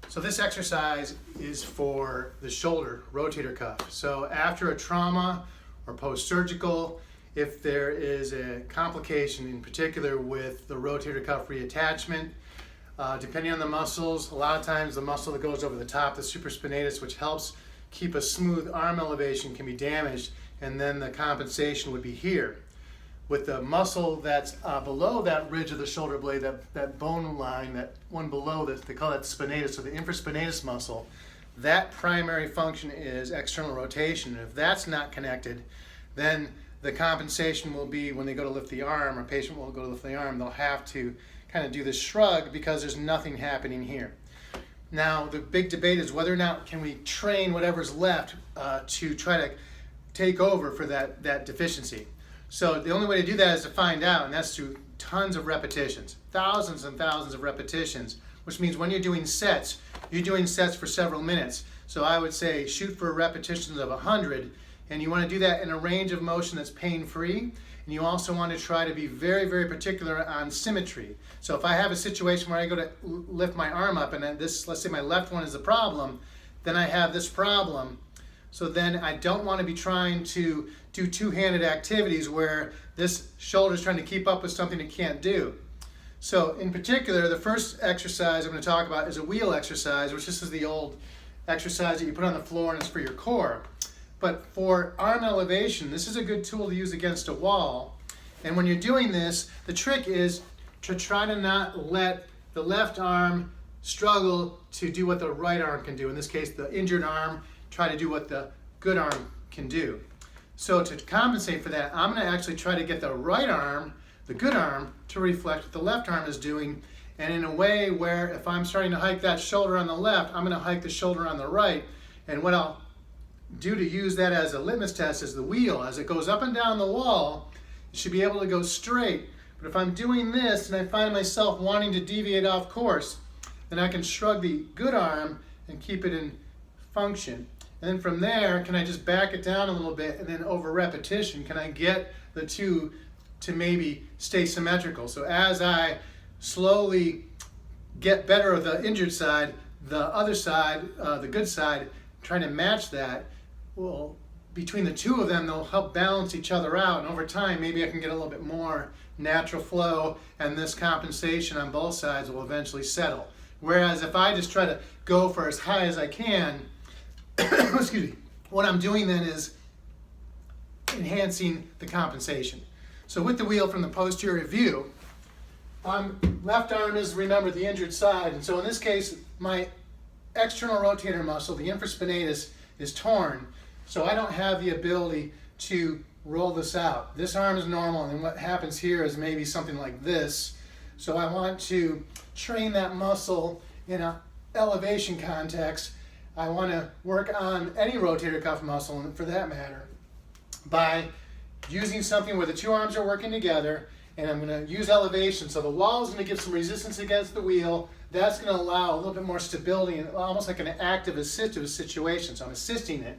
So this exercise is for the shoulder rotator cuff. So after a trauma or post-surgical, if there is a complication in particular with the rotator cuff reattachment, depending on the muscles, a lot of times the muscle that goes over the top, the supraspinatus, which helps keep a smooth arm elevation, can be damaged, and then the compensation would be here. With the muscle that's below that ridge of the shoulder blade, that bone line, that one below, they call that spinatus, so the infraspinatus muscle, that primary function is external rotation. And if that's not connected, then the compensation will be when they go to lift the arm, or a patient will go to lift the arm, they'll have to kind of do this shrug because there's nothing happening here. Now, the big debate is whether or not can we train whatever's left to try to take over for that deficiency. So the only way to do that is to find out, and that's through tons of repetitions, thousands and thousands of repetitions, which means when you're doing sets, you're doing sets for several minutes. So I would say shoot for repetitions of 100, and you want to do that in a range of motion that's pain-free, and you also want to try to be very, very particular on symmetry. So if I have a situation where I go to lift my arm up, and then this, let's say my left one is the problem, then I have this problem. So then I don't want to be trying to do two-handed activities where this shoulder is trying to keep up with something it can't do. So in particular, the first exercise I'm going to talk about is a wheel exercise, which this is the old exercise that you put on the floor and it's for your core. But for arm elevation, this is a good tool to use against a wall. And when you're doing this, the trick is to try to not let the left arm struggle to do what the right arm can do. In this case, the injured arm, try to do what the good arm can do. So to compensate for that, I'm going to actually try to get the right arm, the good arm, to reflect what the left arm is doing, and in a way where if I'm starting to hike that shoulder on the left, I'm going to hike the shoulder on the right. And what I'll do to use that as a litmus test is the wheel. As it goes up and down the wall, it should be able to go straight. But if I'm doing this and I find myself wanting to deviate off course, then I can shrug the good arm and keep it in function. And then from there, can I just back it down a little bit, and then over repetition, can I get the two to maybe stay symmetrical? So as I slowly get better of the injured side, the other side, the good side, trying to match that, well, between the two of them, they'll help balance each other out. And over time, maybe I can get a little bit more natural flow, and this compensation on both sides will eventually settle. Whereas if I just try to go for as high as I can, excuse me, what I'm doing then is enhancing the compensation. So with the wheel from the posterior view, left arm is, remember, the injured side. And so in this case, my external rotator muscle, the infraspinatus, is torn. So I don't have the ability to roll this out. This arm is normal, and what happens here is maybe something like this. So I want to train that muscle in an elevation context. I want to work on any rotator cuff muscle, and for that matter, by using something where the two arms are working together, and I'm going to use elevation. So the wall is going to give some resistance against the wheel. That's going to allow a little bit more stability, and almost like an active assistive situation. So I'm assisting it.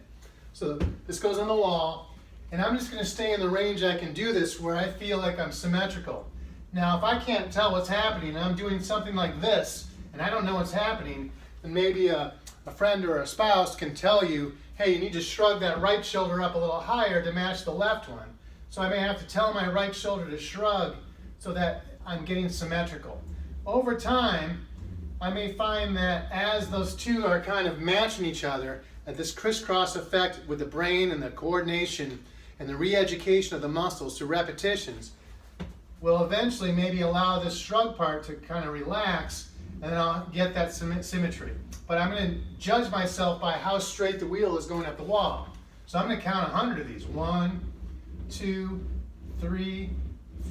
So this goes on the wall, and I'm just going to stay in the range I can do this where I feel like I'm symmetrical. Now, if I can't tell what's happening, and I'm doing something like this, and I don't know what's happening, then maybe a friend or a spouse can tell you, hey, you need to shrug that right shoulder up a little higher to match the left one. So I may have to tell my right shoulder to shrug so that I'm getting symmetrical. Over time, I may find that as those two are kind of matching each other, that this crisscross effect with the brain and the coordination and the re-education of the muscles through repetitions will eventually maybe allow this shrug part to kind of relax, and then I'll get that symmetry. But I'm going to judge myself by how straight the wheel is going up the wall. So I'm going to count 100 of these. 1, 2, 3,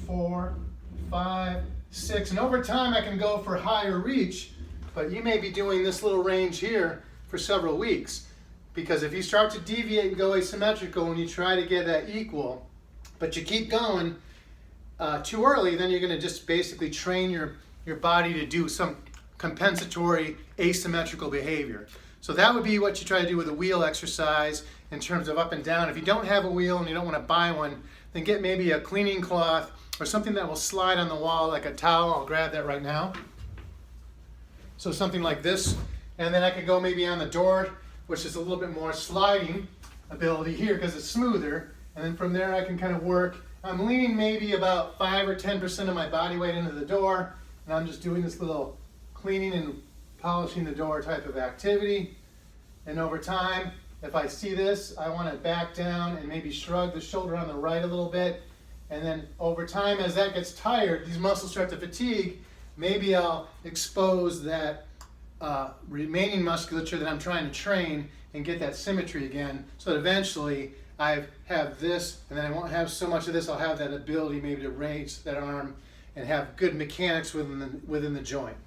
4, 5, 6. And over time I can go for higher reach, but you may be doing this little range here for several weeks. Because if you start to deviate and go asymmetrical when you try to get that equal, but you keep going too early, then you're going to just basically train your body to do some compensatory asymmetrical behavior. So that would be what you try to do with a wheel exercise in terms of up and down. If you don't have a wheel and you don't want to buy one, then get maybe a cleaning cloth or something that will slide on the wall like a towel. I'll grab that right now. So something like this, And then I could go maybe on the door, which is a little bit more sliding ability here because it's smoother. And then from there I can kind of work. I'm leaning maybe about 5 or 10% of my body weight into the door, and I'm just doing this little cleaning and polishing the door type of activity. And over time, if I see this, I want to back down and maybe shrug the shoulder on the right a little bit. And then over time, as that gets tired, these muscles start to fatigue, maybe I'll expose that remaining musculature that I'm trying to train and get that symmetry again, so that eventually I have this, and then I won't have so much of this. I'll have that ability maybe to raise that arm and have good mechanics within the joint.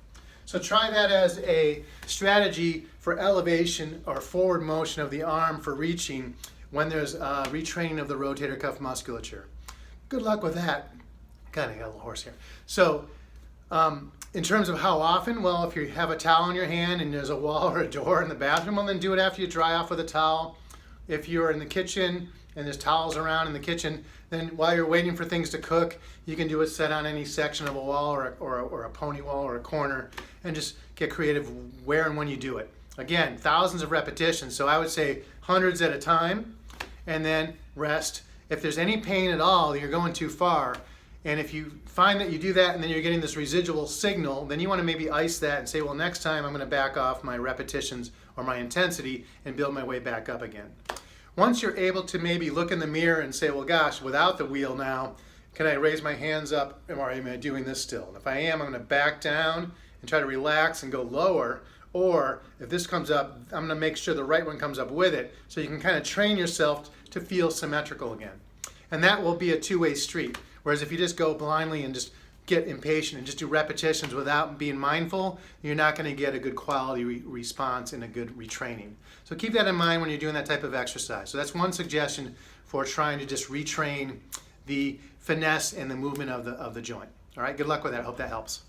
So try that as a strategy for elevation or forward motion of the arm for reaching when there's retraining of the rotator cuff musculature. Good luck with that. Kind of got a little hoarse here. So in terms of how often, well, if you have a towel in your hand and there's a wall or a door in the bathroom, well, then do it after you dry off with a towel. If you're in the kitchen and there's towels around in the kitchen, then while you're waiting for things to cook, you can do it set on any section of a wall or a pony wall or a corner, and just get creative where and when you do it. Again, thousands of repetitions, so I would say hundreds at a time, and then rest. If there's any pain at all, you're going too far, and if you find that you do that and then you're getting this residual signal, then you want to maybe ice that and say, well, next time I'm going to back off my repetitions or my intensity and build my way back up again. Once you're able to maybe look in the mirror and say, well, gosh, without the wheel now, can I raise my hands up, or am I doing this still? And if I am, I'm going to back down and try to relax and go lower. Or if this comes up, I'm going to make sure the right one comes up with it, so you can kind of train yourself to feel symmetrical again. And that will be a two-way street. Whereas if you just go blindly and just get impatient and just do repetitions without being mindful, you're not going to get a good quality response and a good retraining. So keep that in mind when you're doing that type of exercise. So that's one suggestion for trying to just retrain the finesse and the movement of the joint. All right, good luck with that. I hope that helps.